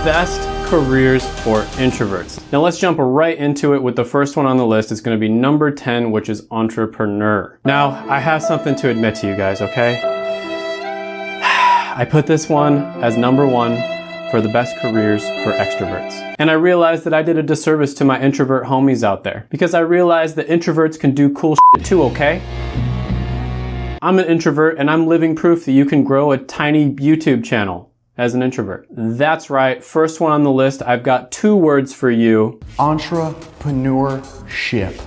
best careers for introverts. Now let's jump right into it with the first one on the list. It's going to be number 10, which is entrepreneur. Now, I have something to admit to you guys, okay? I put this one as number 1 for the best careers for extroverts. And I realized that I did a disservice to my introvert homies out there, because I realized that introverts can do cool shit too, okay? I'm an introvert and I'm living proof that you can grow a tiny YouTube channel as an introvert. That's right, first one on the list, I've got 2 words for you. Entrepreneurship.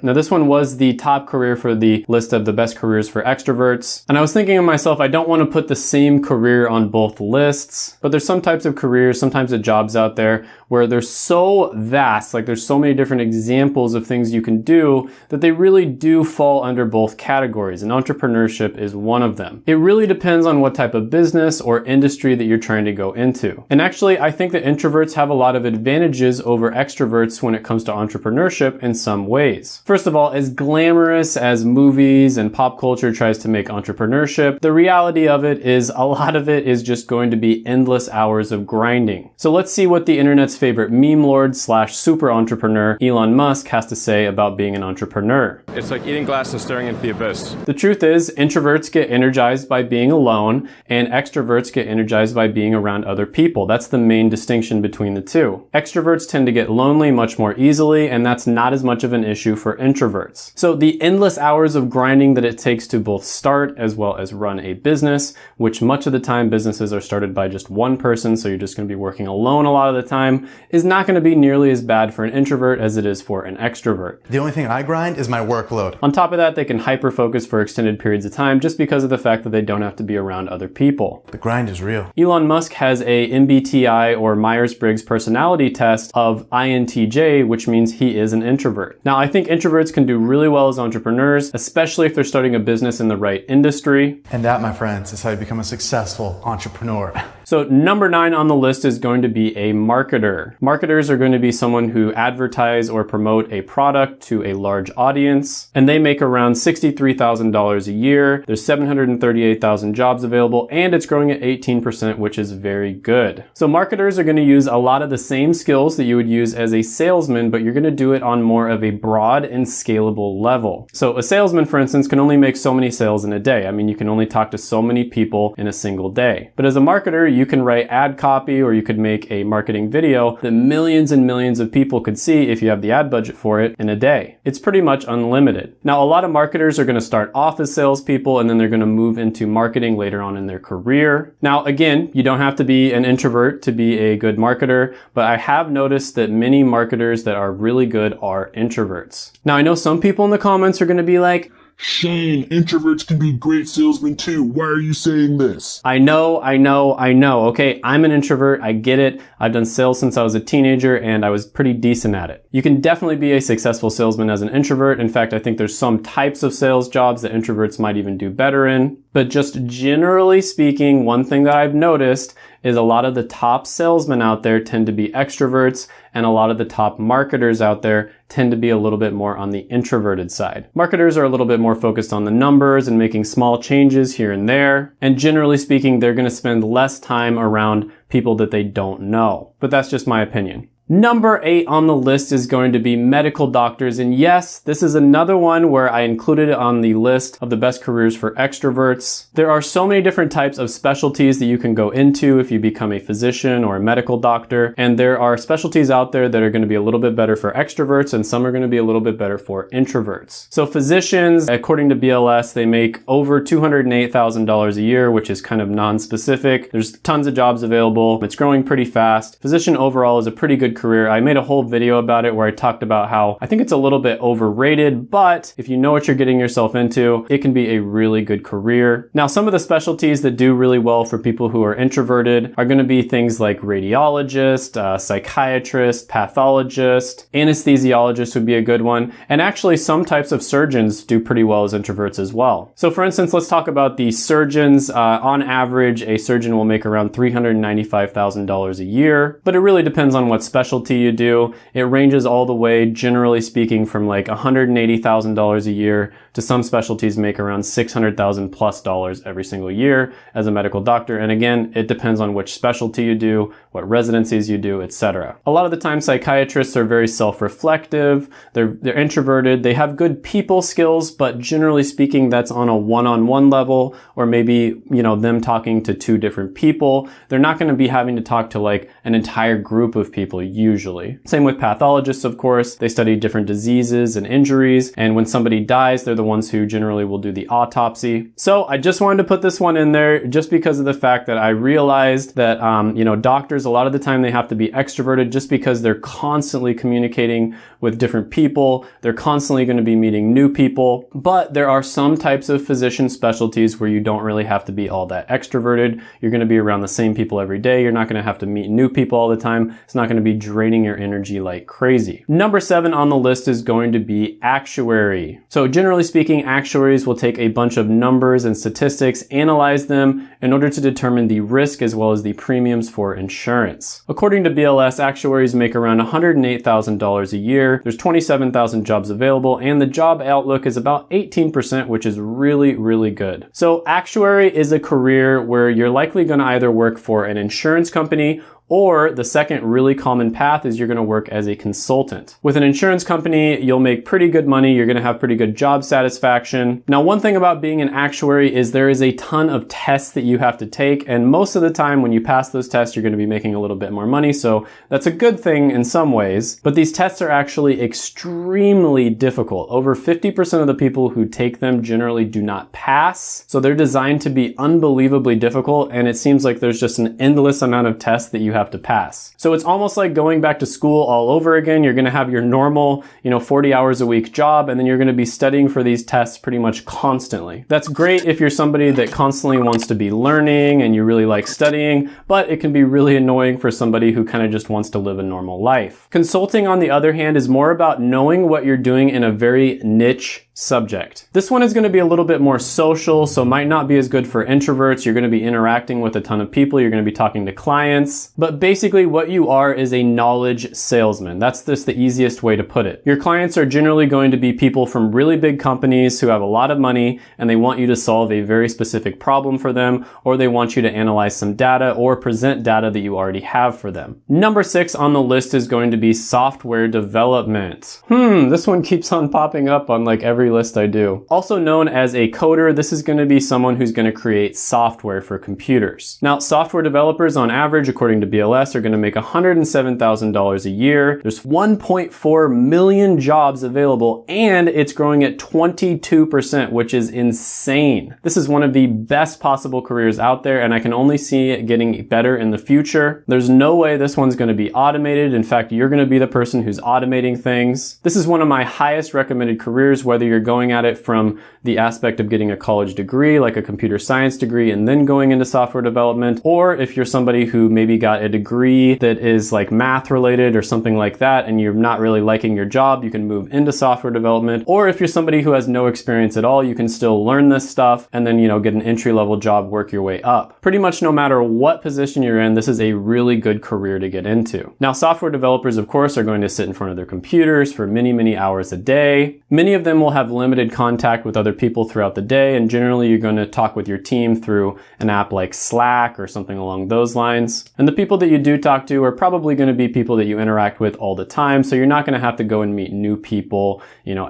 Now this one was the top career for the list of the best careers for extroverts. And I was thinking to myself, I don't want to put the same career on both lists, but there's some types of careers, some types of jobs out there where they're so vast, like there's so many different examples of things you can do that they really do fall under both categories, and entrepreneurship is one of them. It really depends on what type of business or industry that you're trying to go into. And actually, I think that introverts have a lot of advantages over extroverts when it comes to entrepreneurship in some ways. First of all, as glamorous as movies and pop culture tries to make entrepreneurship, the reality of it is a lot of it is just going to be endless hours of grinding. So let's see what the internet's favorite meme lord / super entrepreneur, Elon Musk, has to say about being an entrepreneur. It's like eating glass and staring into the abyss. The truth is, introverts get energized by being alone, and extroverts get energized by being around other people. That's the main distinction between the two. Extroverts tend to get lonely much more easily, and that's not as much of an issue for introverts. So the endless hours of grinding that it takes to both start as well as run a business, which much of the time businesses are started by just one person, so you're just going to be working alone a lot of the time, is not going to be nearly as bad for an introvert as it is for an extrovert. The only thing I grind is my workload. On top of that, they can hyper-focus for extended periods of time just because of the fact that they don't have to be around other people. The grind is real. Elon Musk has a MBTI or Myers-Briggs personality test of INTJ, which means he is an introvert. Now, I think introverts can do really well as entrepreneurs, especially if they're starting a business in the right industry. And that, my friends, is how you become a successful entrepreneur. So number 9 on the list is going to be a marketer. Marketers are going to be someone who advertise or promote a product to a large audience, and they make around $63,000 a year. There's 738,000 jobs available, and it's growing at 18%, which is very good. So marketers are going to use a lot of the same skills that you would use as a salesman, but you're going to do it on more of a broad and scalable level. So a salesman, for instance, can only make so many sales in a day. I mean, you can only talk to so many people in a single day. But as a marketer, you can write ad copy, or you could make a marketing video that millions and millions of people could see if you have the ad budget for it in a day. It's pretty much unlimited. Now, a lot of marketers are going to start off as salespeople, and then they're going to move into marketing later on in their career. Now, again, you don't have to be an introvert to be a good marketer, but I have noticed that many marketers that are really good are introverts. Now, I know some people in the comments are going to be like, Shane, introverts can be great salesmen too. Why are you saying this? I know. Okay, I'm an introvert. I get it. I've done sales since I was a teenager and I was pretty decent at it. You can definitely be a successful salesman as an introvert. In fact, I think there's some types of sales jobs that introverts might even do better in. But just generally speaking, one thing that I've noticed is a lot of the top salesmen out there tend to be extroverts, and a lot of the top marketers out there tend to be a little bit more on the introverted side. Marketers are a little bit more focused on the numbers and making small changes here and there. And generally speaking, they're going to spend less time around people that they don't know. But that's just my opinion. Number 8 on the list is going to be medical doctors. And yes, this is another one where I included it on the list of the best careers for extroverts. There are so many different types of specialties that you can go into if you become a physician or a medical doctor. And there are specialties out there that are going to be a little bit better for extroverts, and some are going to be a little bit better for introverts. So physicians, according to BLS, they make over $208,000 a year, which is kind of non-specific. There's tons of jobs available. It's growing pretty fast. Physician overall is a pretty good career. I made a whole video about it where I talked about how I think it's a little bit overrated, but if you know what you're getting yourself into, it can be a really good career. Now, some of the specialties that do really well for people who are introverted are going to be things like radiologist, psychiatrist, pathologist, anesthesiologist would be a good one. And actually, some types of surgeons do pretty well as introverts as well. So for instance, let's talk about the surgeons. On average, a surgeon will make around $395,000 a year, but it really depends on what specialty you do. It ranges all the way, generally speaking, from like $180,000 a year to some specialties make around $600,000 plus every single year as a medical doctor. And again, it depends on which specialty you do, what residencies you do, etc. A lot of the time, psychiatrists are very self-reflective. They're introverted. They have good people skills, but generally speaking, that's on a one-on-one level, or maybe, them talking to two different people. They're not going to be having to talk to like an entire group of people usually. Same with pathologists, of course. They study different diseases and injuries, and when somebody dies, they're the ones who generally will do the autopsy. So I just wanted to put this one in there just because of the fact that I realized that, doctors, a lot of the time they have to be extroverted just because they're constantly communicating with different people. They're constantly going to be meeting new people, but there are some types of physician specialties where you don't really have to be all that extroverted. You're going to be around the same people every day. You're not going to have to meet new people all the time. It's not going to be draining your energy like crazy. Number 7 on the list is going to be actuary. So generally speaking, actuaries will take a bunch of numbers and statistics, analyze them in order to determine the risk as well as the premiums for insurance. According to BLS, actuaries make around $108,000 a year. There's 27,000 jobs available, and the job outlook is about 18%, which is really, really good. So actuary is a career where you're likely going to either work for an insurance company, or the second really common path is you're going to work as a consultant. With an insurance company, you'll make pretty good money. You're going to have pretty good job satisfaction. Now, one thing about being an actuary is there is a ton of tests that you have to take. And most of the time when you pass those tests, you're going to be making a little bit more money. So that's a good thing in some ways. But these tests are actually extremely difficult. Over 50% of the people who take them generally do not pass. So they're designed to be unbelievably difficult. And it seems like there's just an endless amount of tests that you have to pass. So it's almost like going back to school all over again. You're going to have your normal, 40 hours a week job, and then you're going to be studying for these tests pretty much constantly. That's great if you're somebody that constantly wants to be learning and you really like studying, but it can be really annoying for somebody who kind of just wants to live a normal life. Consulting, on the other hand, is more about knowing what you're doing in a very niche subject. This one is going to be a little bit more social, so might not be as good for introverts. You're going to be interacting with a ton of people. You're going to be talking to clients. But basically what you are is a knowledge salesman. That's just the easiest way to put it. Your clients are generally going to be people from really big companies who have a lot of money, and they want you to solve a very specific problem for them, or they want you to analyze some data or present data that you already have for them. Number 6 on the list is going to be software development. This one keeps on popping up on like every list I do. Also known as a coder, this is going to be someone who's going to create software for computers. Now, software developers on average, according to BLS, are going to make $107,000 a year. There's 1.4 million jobs available, and it's growing at 22%, which is insane. This is one of the best possible careers out there, and I can only see it getting better in the future. There's no way this one's going to be automated. In fact, you're going to be the person who's automating things. This is one of my highest recommended careers, whether you're going at it from the aspect of getting a college degree, like a computer science degree, and then going into software development, or if you're somebody who maybe got a degree that is like math related or something like that, and you're not really liking your job, you can move into software development. Or if you're somebody who has no experience at all, you can still learn this stuff and then, get an entry-level job, work your way up. Pretty much no matter what position you're in, this is a really good career to get into. Now, software developers, of course, are going to sit in front of their computers for many, many hours a day. Many of them will have limited contact with other people throughout the day, and generally you're going to talk with your team through an app like Slack or something along those lines. And the people that you do talk to are probably going to be people that you interact with all the time, so you're not going to have to go and meet new people,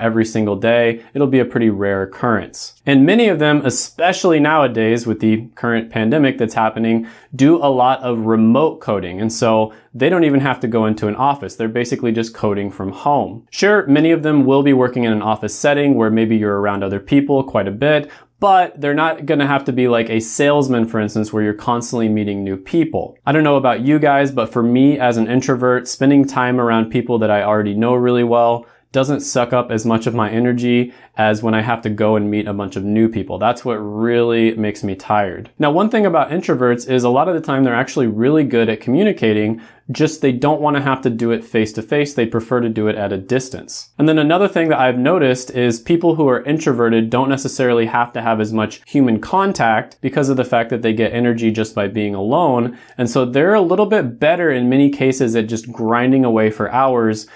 every single day. It'll be a pretty rare occurrence. And many of them, especially nowadays with the current pandemic that's happening, do a lot of remote coding. And so they don't even have to go into an office. They're basically just coding from home. Sure, many of them will be working in an office setting where maybe you're around other people quite a bit, but they're not going to have to be like a salesman, for instance, where you're constantly meeting new people. I don't know about you guys, but for me as an introvert, spending time around people that I already know really well doesn't suck up as much of my energy as when I have to go and meet a bunch of new people. That's what really makes me tired. Now, one thing about introverts is a lot of the time they're actually really good at communicating just they don't want to have to do it face to face. They prefer to do it at a distance. And then another thing that I've noticed is people who are introverted don't necessarily have to have as much human contact because of the fact that they get energy just by being alone. And so they're a little bit better in many cases at just grinding away for hours,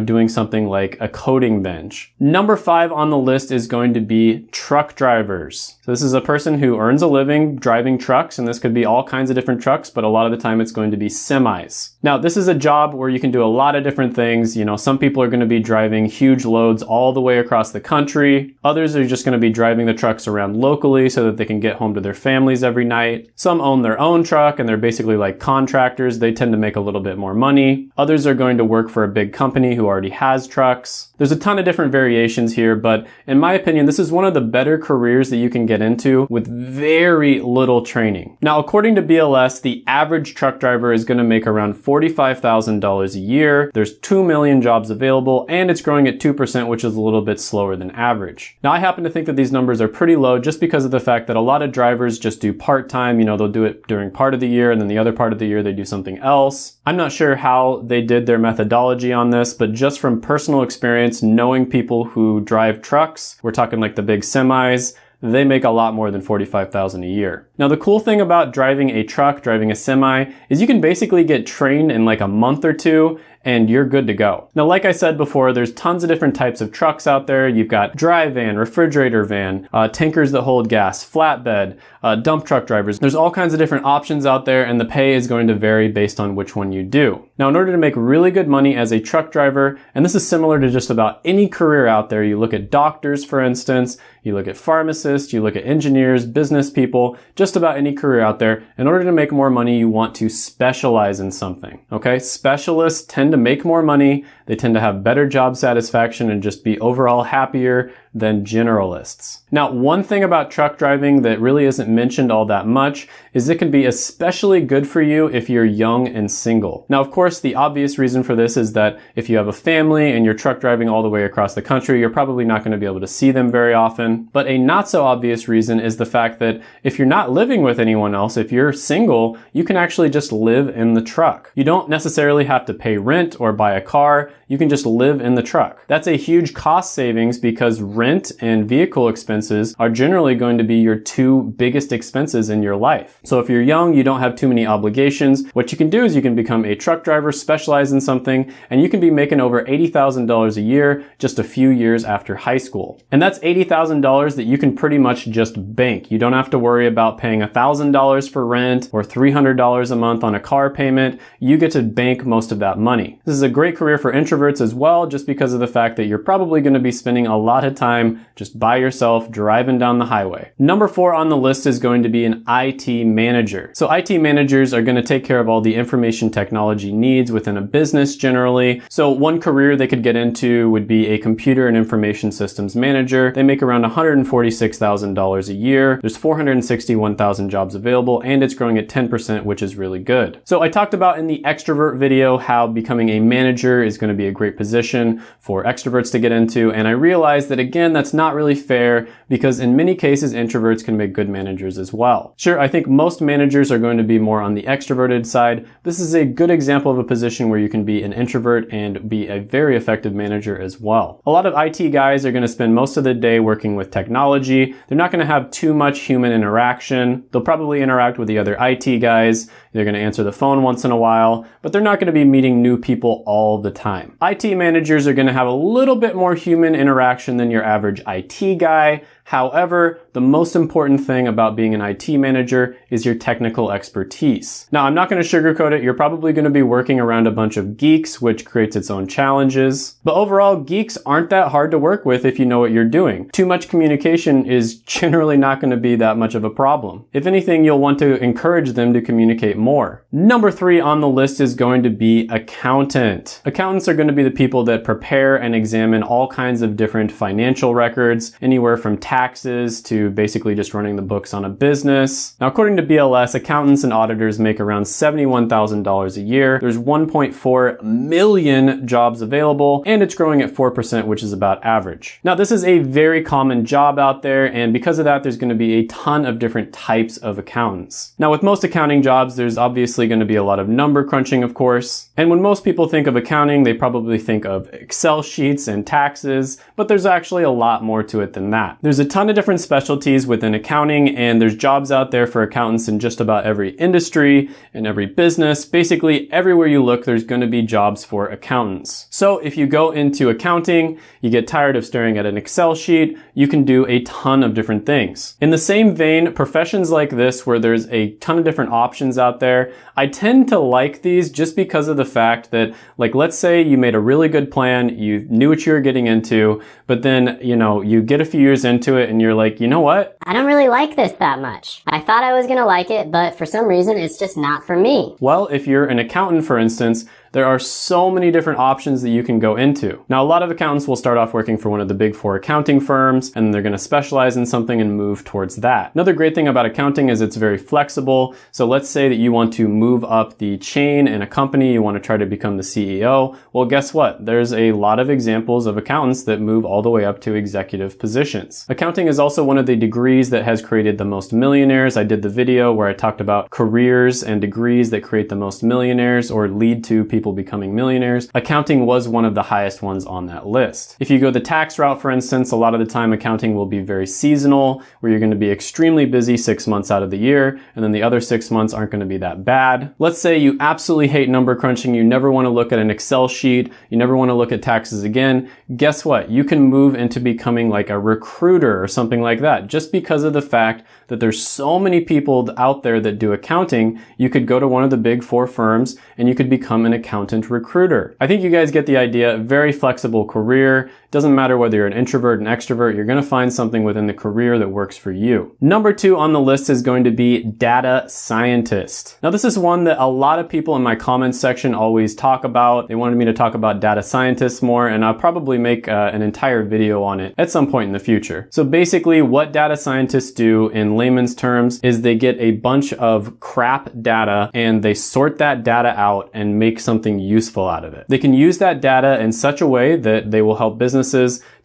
doing something like a coding bench. Number 5 on the list is going to be truck drivers. So this is a person who earns a living driving trucks, and this could be all kinds of different trucks, but a lot of the time it's going to be semis. Now, this is a job where you can do a lot of different things. Some people are going to be driving huge loads all the way across the country. Others are just going to be driving the trucks around locally so that they can get home to their families every night. Some own their own truck and they're basically like contractors. They tend to make a little bit more money. Others are going to work for a big company who already has trucks. There's a ton of different variations here, but in my opinion, this is one of the better careers that you can get into with very little training. Now, according to BLS, the average truck driver is going to make around $45,000 a year. There's 2 million jobs available, and it's growing at 2%, which is a little bit slower than average. Now, I happen to think that these numbers are pretty low just because of the fact that a lot of drivers just do part-time. They'll do it during part of the year, and then the other part of the year they do something else. I'm not sure how they did their methodology on this, but just from personal experience, knowing people who drive trucks, we're talking like the big semis, they make a lot more than $45,000 a year. Now, the cool thing about driving a truck, driving a semi, is you can basically get trained in like a month or two and you're good to go. Now, like I said before, there's tons of different types of trucks out there. You've got dry van, refrigerator van, tankers that hold gas, flatbed, dump truck drivers. There's all kinds of different options out there, and the pay is going to vary based on which one you do. Now, in order to make really good money as a truck driver, and this is similar to just about any career out there, you look at doctors, for instance, you look at pharmacists, you look at engineers, business people, just about any career out there. In order to make more money, you want to specialize in something, okay? Specialists tend to make more money, they tend to have better job satisfaction and just be overall happier than generalists. Now, one thing about truck driving that really isn't mentioned all that much is it can be especially good for you if you're young and single. Now, of course, the obvious reason for this is that if you have a family and you're truck driving all the way across the country, you're probably not going to be able to see them very often. But a not so obvious reason is the fact that if you're not living with anyone else, if you're single, you can actually just live in the truck. You don't necessarily have to pay rent or buy a car. You can just live in the truck. That's a huge cost savings because rent and vehicle expenses are generally going to be your 2 biggest expenses in your life. So if you're young, you don't have too many obligations. What you can do is you can become a truck driver, specialize in something, and you can be making over $80,000 a year just a few years after high school. And that's $80,000 that you can pretty much just bank. You don't have to worry about paying $1,000 for rent or $300 a month on a car payment. You get to bank most of that money. This is a great career for introverts as well, just because of the fact that you're probably going to be spending a lot of time just by yourself driving down the highway. Number 4 on the list is going to be an IT manager. So IT managers are going to take care of all the information technology needs within a business generally. So one career they could get into would be a computer and information systems manager. They make around $146,000 a year. There's 461,000 jobs available, and it's growing at 10%, which is really good. So I talked about in the extrovert video how becoming a manager is going to be a great position for extroverts to get into, and I realized that again, that's not really fair because in many cases, introverts can make good managers as well. Sure, I think most managers are going to be more on the extroverted side. This is a good example of a position where you can be an introvert and be a very effective manager as well. A lot of IT guys are going to spend most of the day working with technology. They're not going to have too much human interaction. They'll probably interact with the other IT guys. They're going to answer the phone once in a while, but they're not going to be meeting new people all the time. IT managers are going to have a little bit more human interaction than your average IT guy. However, the most important thing about being an IT manager is your technical expertise. Now, I'm not going to sugarcoat it. You're probably going to be working around a bunch of geeks, which creates its own challenges. But overall, geeks aren't that hard to work with if you know what you're doing. Too much communication is generally not going to be that much of a problem. If anything, you'll want to encourage them to communicate more. Number 3 on the list is going to be accountant. Accountants are going to be the people that prepare and examine all kinds of different financial records, anywhere from tax taxes to basically just running the books on a business. Now, according to BLS, accountants and auditors make around $71,000 a year. There's 1.4 million jobs available, and it's growing at 4%, which is about average. Now, this is a very common job out there, and because of that, there's going to be a ton of different types of accountants. Now, with most accounting jobs, there's obviously going to be a lot of number crunching, of course. And when most people think of accounting, they probably think of Excel sheets and taxes, but there's actually a lot more to it than that. There's a ton of different specialties within accounting, and there's jobs out there for accountants in just about every industry and every business. Basically, everywhere you look, there's going to be jobs for accountants. So if you go into accounting, you get tired of staring at an Excel sheet, you can do a ton of different things. In the same vein, professions like this, where there's a ton of different options out there, I tend to like these just because of the fact that, like, let's say you made a really good plan, you knew what you were getting into, but then, you get a few years into it and you're like, you know what? I don't really like this that much. I thought I was gonna like it, but for some reason, it's just not for me. Well, if you're an accountant, for instance, there are so many different options that you can go into. Now, a lot of accountants will start off working for one of the big four accounting firms, and they're gonna specialize in something and move towards that. Another great thing about accounting is it's very flexible. So let's say that you want to move up the chain in a company, you wanna try to become the CEO. Well, guess what? There's a lot of examples of accountants that move all the way up to executive positions. Accounting is also one of the degrees that has created the most millionaires. I did the video where I talked about careers and degrees that create the most millionaires or lead to people becoming millionaires. Accounting was one of the highest ones on that list. If you go the tax route, for instance, a lot of the time accounting will be very seasonal, where you're going to be extremely busy 6 months out of the year, and then the other 6 months aren't going to be that bad. Let's say you absolutely hate number crunching, you never want to look at an Excel sheet, you never want to look at taxes again. Guess what? You can move into becoming like a recruiter or something like that. Just because of the fact that there's so many people out there that do accounting, you could go to one of the big four firms and you could become an accountant recruiter. I think you guys get the idea. Very flexible career. Doesn't matter whether you're an introvert, an extrovert, you're going to find something within the career that works for you. Number 2 on the list is going to be data scientist. Now, this is one that a lot of people in my comments section always talk about. They wanted me to talk about data scientists more, and I'll probably make an entire video on it at some point in the future. So basically, what data scientists do in layman's terms is they get a bunch of crap data and they sort that data out and make something useful out of it. They can use that data in such a way that they will help businesses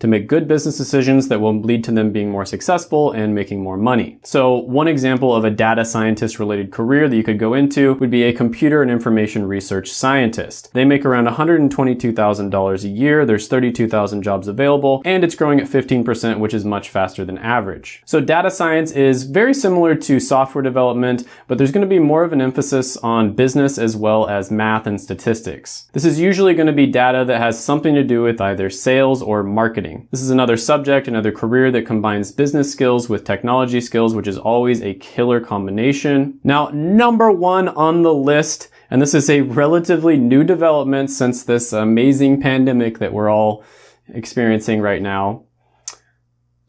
to make good business decisions that will lead to them being more successful and making more money. So one example of a data scientist related career that you could go into would be a computer and information research scientist. They make around $122,000 a year. There's 32,000 jobs available, and it's growing at 15%, which is much faster than average. So data science is very similar to software development, but there's going to be more of an emphasis on business as well as math and statistics. This is usually going to be data that has something to do with either sales or marketing. This is another subject, another career that combines business skills with technology skills, which is always a killer combination. Now, number 1 on the list, and this is a relatively new development since this amazing pandemic that we're all experiencing right now.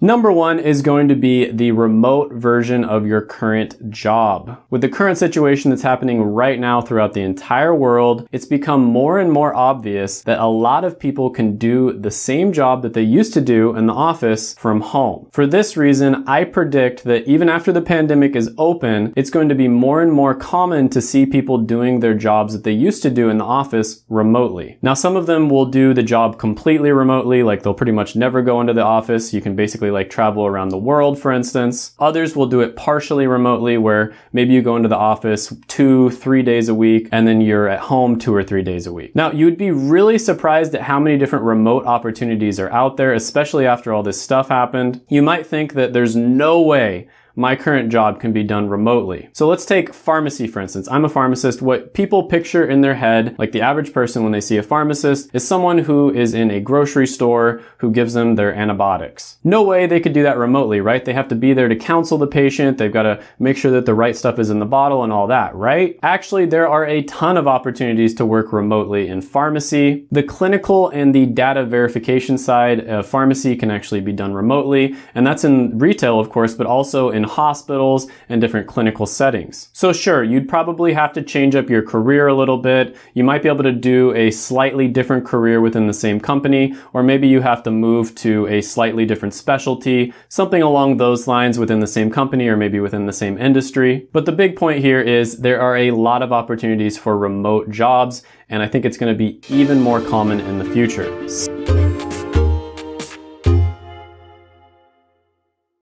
Number 1 is going to be the remote version of your current job. With the current situation that's happening right now throughout the entire world, it's become more and more obvious that a lot of people can do the same job that they used to do in the office from home. For this reason, I predict that even after the pandemic is open, it's going to be more and more common to see people doing their jobs that they used to do in the office remotely. Now, some of them will do the job completely remotely, like they'll pretty much never go into the office. You can basically like travel around the world, for instance. Others will do it partially remotely, where maybe you go into the office 2-3 days a week and then you're at home 2 or 3 days a week. Now, you would be really surprised at how many different remote opportunities are out there, especially after all this stuff happened. You might think that there's no way my current job can be done remotely. So let's take pharmacy, for instance. I'm a pharmacist. What people picture in their head, like the average person when they see a pharmacist, is someone who is in a grocery store who gives them their antibiotics. No way they could do that remotely, right? They have to be there to counsel the patient. They've got to make sure that the right stuff is in the bottle and all that, right? Actually, there are a ton of opportunities to work remotely in pharmacy. The clinical and the data verification side of pharmacy can actually be done remotely, and that's in retail, of course, but also in in hospitals and different clinical settings. So sure, you'd probably have to change up your career a little bit. You might be able to do a slightly different career within the same company, or maybe you have to move to a slightly different specialty, something along those lines within the same company or maybe within the same industry. But the big point here is there are a lot of opportunities for remote jobs, and I think it's going to be even more common in the future.